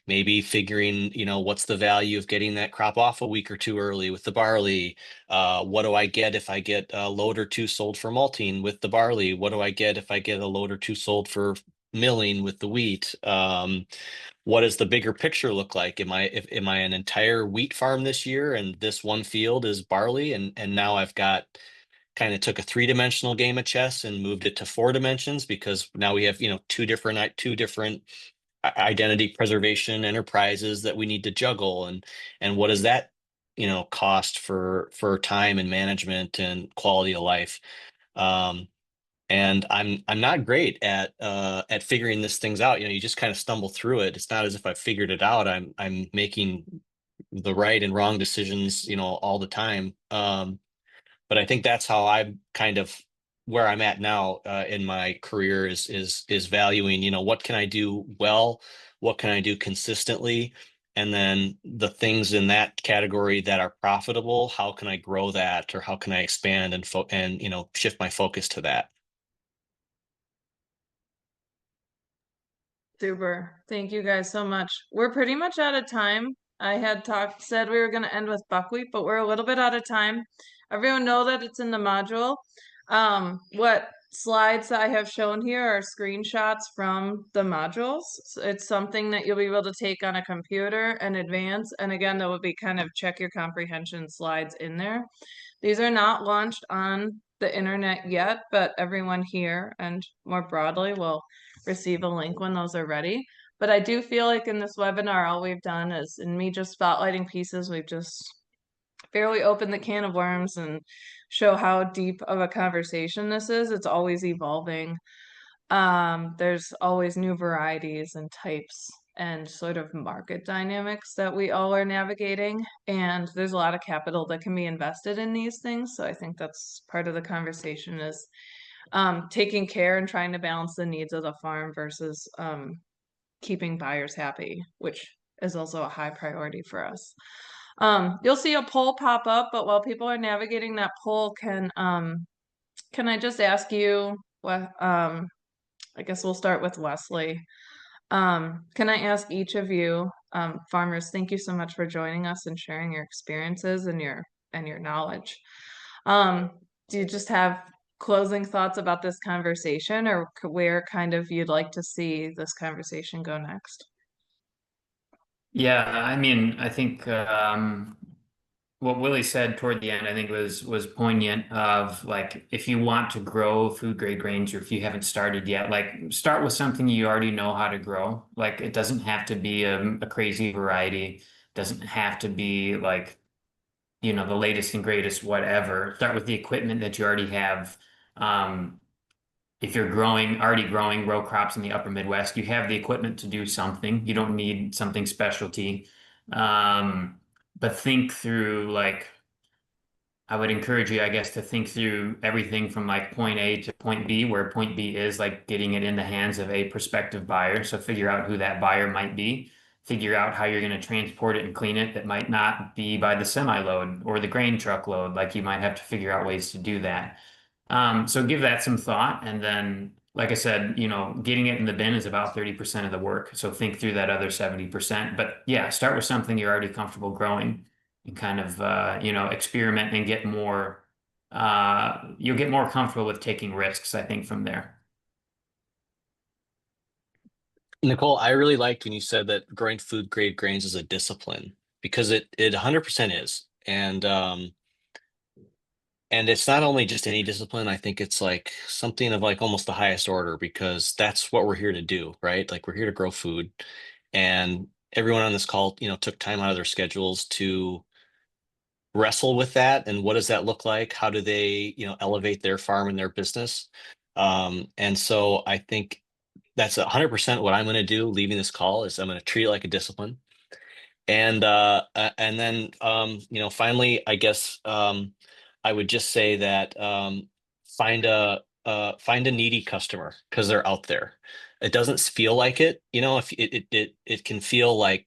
maybe figuring, what's the value of getting that crop off a week or two early with the barley. What do I get if I get a load or two sold for malting with the barley? What do I get if I get a load or two sold for milling with the wheat? What does the bigger picture look like? Am I an entire wheat farm this year, and this one field is barley, and now I've got kind of took a three-dimensional game of chess and moved it to four dimensions, because now we have, two different identity preservation enterprises that we need to juggle, and what does that, cost for time and management and quality of life. Um, and I'm not great at figuring this things out. You just kind of stumble through it. It's not as if I've figured it out. I'm making the right and wrong decisions, all the time. But I think that's how I'm kind of where I'm at now, in my career, is valuing, what can I do well, what can I do consistently, and then the things in that category that are profitable, how can I grow that, or how can I expand and shift my focus to that. Super. Thank you guys so much. We're pretty much out of time. I had said we were going to end with buckwheat, but we're a little bit out of time. Everyone know that it's in the module. What slides that I have shown here are screenshots from the modules. So it's something that you'll be able to take on a computer and advance. And again, there will be kind of check your comprehension slides in there. These are not launched on the internet yet, but everyone here and more broadly will receive a link when those are ready. But I do feel like in this webinar, all we've done is, in me just spotlighting pieces, we've just barely open the can of worms and show how deep of a conversation this is. It's always evolving. There's always new varieties and types and sort of market dynamics that we all are navigating. And there's a lot of capital that can be invested in these things. So I think that's part of the conversation is taking care and trying to balance the needs of the farm versus keeping buyers happy, which is also a high priority for us. You'll see a poll pop up, but while people are navigating that poll, can I just ask you what I guess we'll start with Wesley. Can I ask each of you, farmers, thank you so much for joining us and sharing your experiences and your knowledge. Um, do you just have closing thoughts about this conversation, or where kind of you'd like to see this conversation go next? Yeah, I mean, I think what Willie said toward the end, I think was poignant of like if you want to grow food grade grains or if you haven't started yet, like start with something you already know how to grow. Like it doesn't have to be a crazy variety, doesn't have to be like, you know, the latest and greatest whatever. Start with the equipment that you already have. Um, if you're already growing row crops in the upper Midwest, you have the equipment to do something. You don't need something specialty. Um, but think through like I would encourage you, I guess, to think through everything from like point A to point B, where point B is like getting it in the hands of a prospective buyer. So figure out who that buyer might be, figure out how you're going to transport it and clean it. That might not be by the semi load or the grain truck load. Like you might have to figure out ways to do that. So give that some thought. And then, like I said, you know, getting it in the bin is about 30% of the work. So think through that other 70%. But yeah, start with something you're already comfortable growing and kind of, you know, experiment and get more, you'll get more comfortable with taking risks, I think, from there. Nicole, I really liked when you said that growing food grade grains is a discipline because it 100% is. And it's not only just any discipline, I think it's like something of like almost the highest order because that's what we're here to do, right? Like we're here to grow food. And everyone on this call, took time out of their schedules to wrestle with that. And what does that look like? How do they, elevate their farm and their business? And so I think that's 100% what I'm going to do leaving this call is I'm going to treat it like a discipline. And then finally, I guess I would just say that find a needy customer because they're out there. It doesn't feel like it, if it can feel like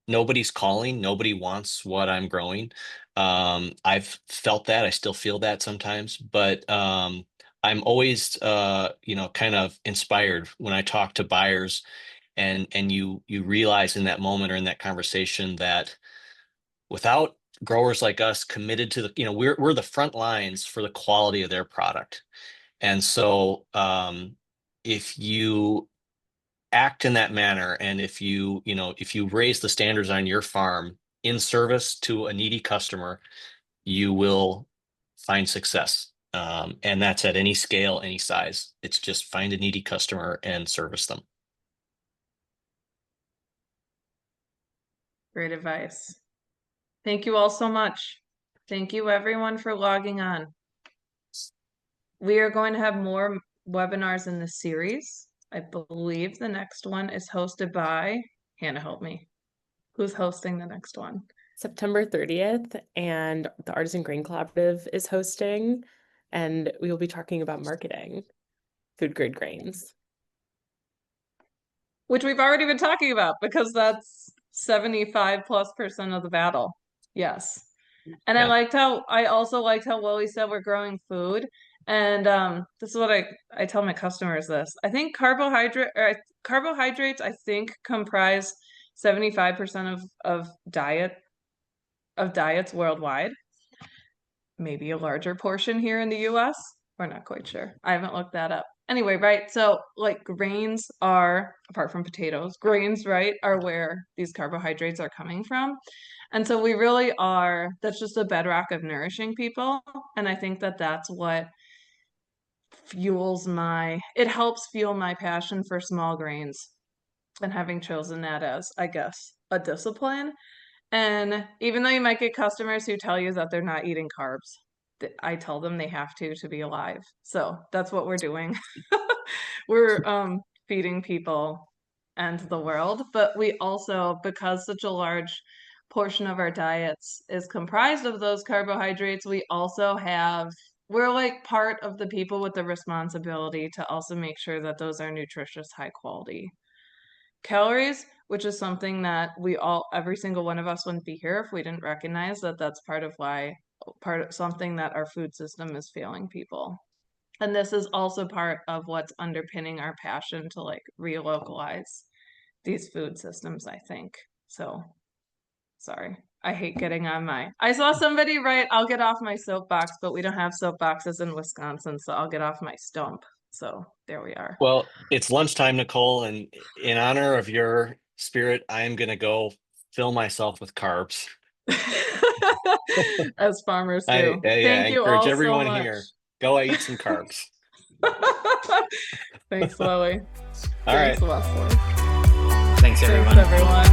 nobody's calling, nobody wants what I'm growing. I've felt that, I still feel that sometimes, but I'm always kind of inspired when I talk to buyers and you realize in that moment or in that conversation that without growers like us committed to the we're the front lines for the quality of their product. And so if you act in that manner and if you raise the standards on your farm in service to a needy customer, you will find success. And that's at any scale, any size. It's just find a needy customer and service them. Great advice. Thank you all so much. Thank you everyone for logging on. We are going to have more webinars in this series. I believe the next one is hosted by, Hannah, help me. Who's hosting the next one? September 30th, and the Artisan Grain Collaborative is hosting, and we will be talking about marketing food grade grains. Which we've already been talking about because that's 75+% of the battle. Yes. And Yeah. I also liked how Willie said we're growing food. And this is what I tell my customers this. I think carbohydrates I think comprise 75% of diets worldwide. Maybe a larger portion here in the US. We're not quite sure. I haven't looked that up. Anyway, right? So like grains are, apart from potatoes, grains, right, are where these carbohydrates are coming from. And so we really are, that's just a bedrock of nourishing people. And I think that that's what it helps fuel my passion for small grains and having chosen that as, I guess, a discipline. And even though you might get customers who tell you that they're not eating carbs, I tell them they have to be alive. So that's what we're doing. We're feeding people and the world, but we also, because such a large portion of our diets is comprised of those carbohydrates, we're like part of the people with the responsibility to also make sure that those are nutritious, high quality calories, which is something that every single one of us wouldn't be here if we didn't recognize that that's part of something that our food system is failing people. And this is also part of what's underpinning our passion to like relocalize these food systems, I think. So, sorry. I hate getting on I saw somebody write, I'll get off my soapbox, but we don't have soapboxes in Wisconsin, so I'll get off my stump. So there we are. Well, it's lunchtime, Nicole, and in honor of your spirit, I am going to go fill myself with carbs. As farmers do. I Thank you encourage all everyone so much. here, go eat some carbs. Thanks, Willie. All right. Thanks, Wesley. Thanks, everyone. Thanks, everyone.